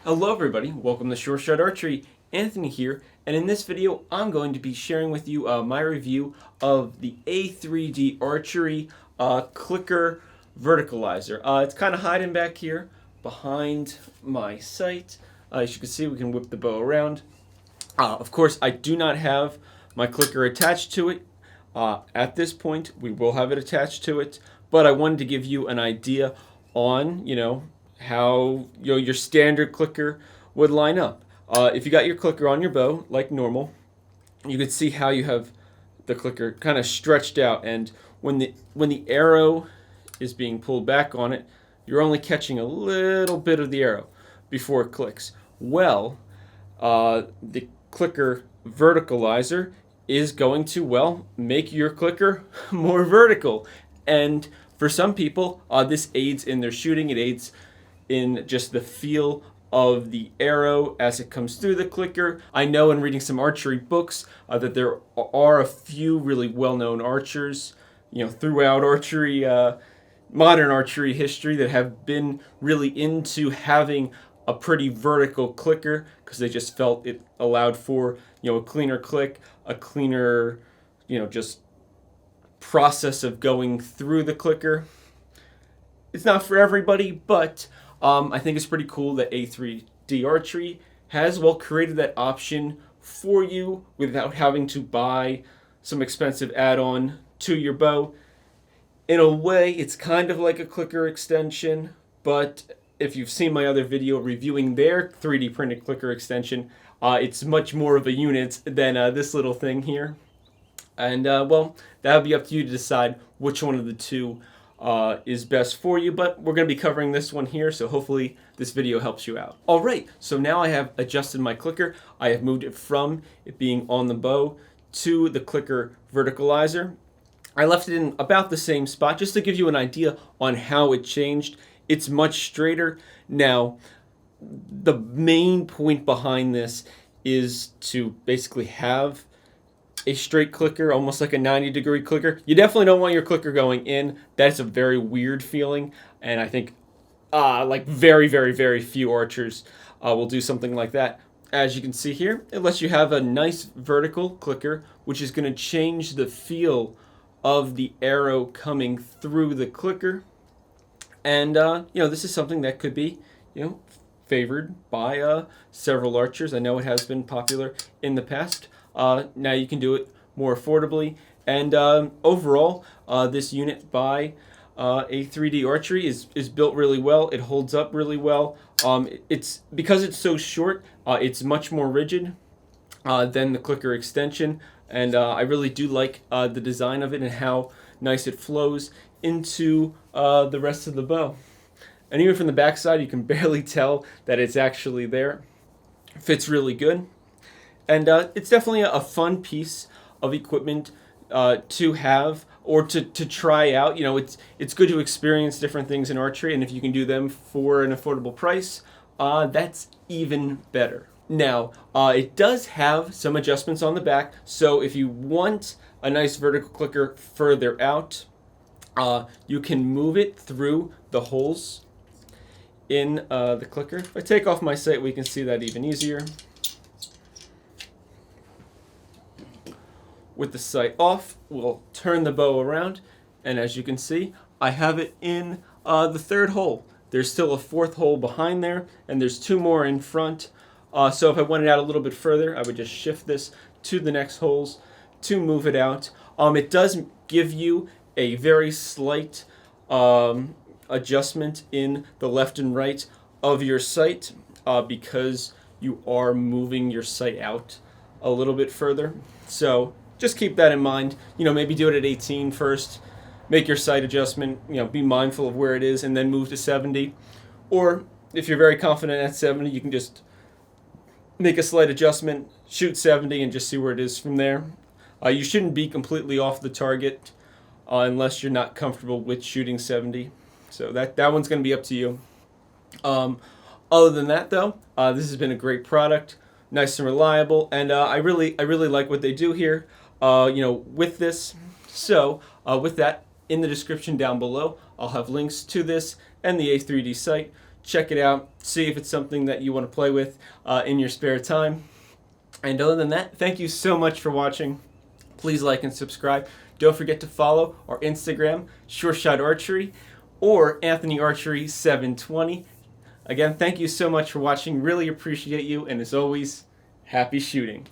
Hello everybody, welcome to Short Shot Archery. Anthony here, and in this video I'm going to be sharing with you my review of the A3D Archery clicker verticalizer. It's kind of hiding back here behind my sight. As you can see, we can whip the bow around. Of course, I do not have my clicker attached to it. At this point, we will have it attached to it, but I wanted to give you an idea on, how your standard clicker would line up. If you got your clicker on your bow like normal, you could see how you have the clicker kind of stretched out, and when the arrow is being pulled back on it, you're only catching a little bit of the arrow before it clicks. Well, the clicker verticalizer is going to, make your clicker more vertical. And for some people, this aids in their shooting. It aids in just the feel of the arrow as it comes through the clicker. I know in reading some archery books that there are a few really well-known archers, throughout archery, modern archery history, that have been really into having a pretty vertical clicker because they just felt it allowed for, a cleaner click, a cleaner, just process of going through the clicker. It's not for everybody, but I think it's pretty cool that A3D Archery has created that option for you without having to buy some expensive add-on to your bow. In a way, it's kind of like a clicker extension, but if you've seen my other video reviewing their 3D printed clicker extension, it's much more of a unit than this little thing here. And that'll be up to you to decide which one of the two is best for you, but we're going to be covering this one here, so hopefully this video helps you out. Alright, so now I have adjusted my clicker. I have moved it from it being on the bow to the clicker verticalizer. I left it in about the same spot just to give you an idea on how it changed. It's much straighter. Now, the main point behind this is to basically have a straight clicker, almost like a 90-degree clicker. You definitely don't want your clicker going in. That's a very weird feeling, and I think very, very, very few archers will do something like that. As you can see here, it lets you have a nice vertical clicker, which is going to change the feel of the arrow coming through the clicker. And this is something that could be, favored by several archers. I know it has been popular in the past. Now you can do it more affordably, and overall, this unit by A3D Archery is built really well. It holds up really well. It's because it's so short, it's much more rigid than the clicker extension, and I really do like the design of it and how nice it flows into the rest of the bow. And even from the backside, you can barely tell that it's actually there. Fits really good. And it's definitely a fun piece of equipment to have or to try out. It's good to experience different things in archery, and if you can do them for an affordable price, that's even better. Now, it does have some adjustments on the back, so if you want a nice vertical clicker further out, you can move it through the holes in the clicker. If I take off my sight, we can see that even easier. With the sight off, we'll turn the bow around, and as you can see, I have it in the third hole. There's still a fourth hole behind there, and there's two more in front. So if I wanted out a little bit further, I would just shift this to the next holes to move it out. It does give you a very slight adjustment in the left and right of your sight because you are moving your sight out a little bit further. So just keep that in mind. Maybe do it at 18 first, make your sight adjustment, be mindful of where it is, and then move to 70. Or if you're very confident at 70, you can just make a slight adjustment, shoot 70, and just see where it is from there. You shouldn't be completely off the target unless you're not comfortable with shooting 70. So that one's going to be up to you. Other than that, though, this has been a great product, nice and reliable, and I really like what they do here. With this. So with that, in the description down below, I'll have links to this and the A3D site. check it out, see if it's something that you want to play with in your spare time. And other than that, thank you so much for watching. Please like and subscribe. Don't forget to follow our Instagram, Sure Shot Archery, or Anthony Archery 720. Again, thank you so much for watching. Really appreciate you, and as always, happy shooting.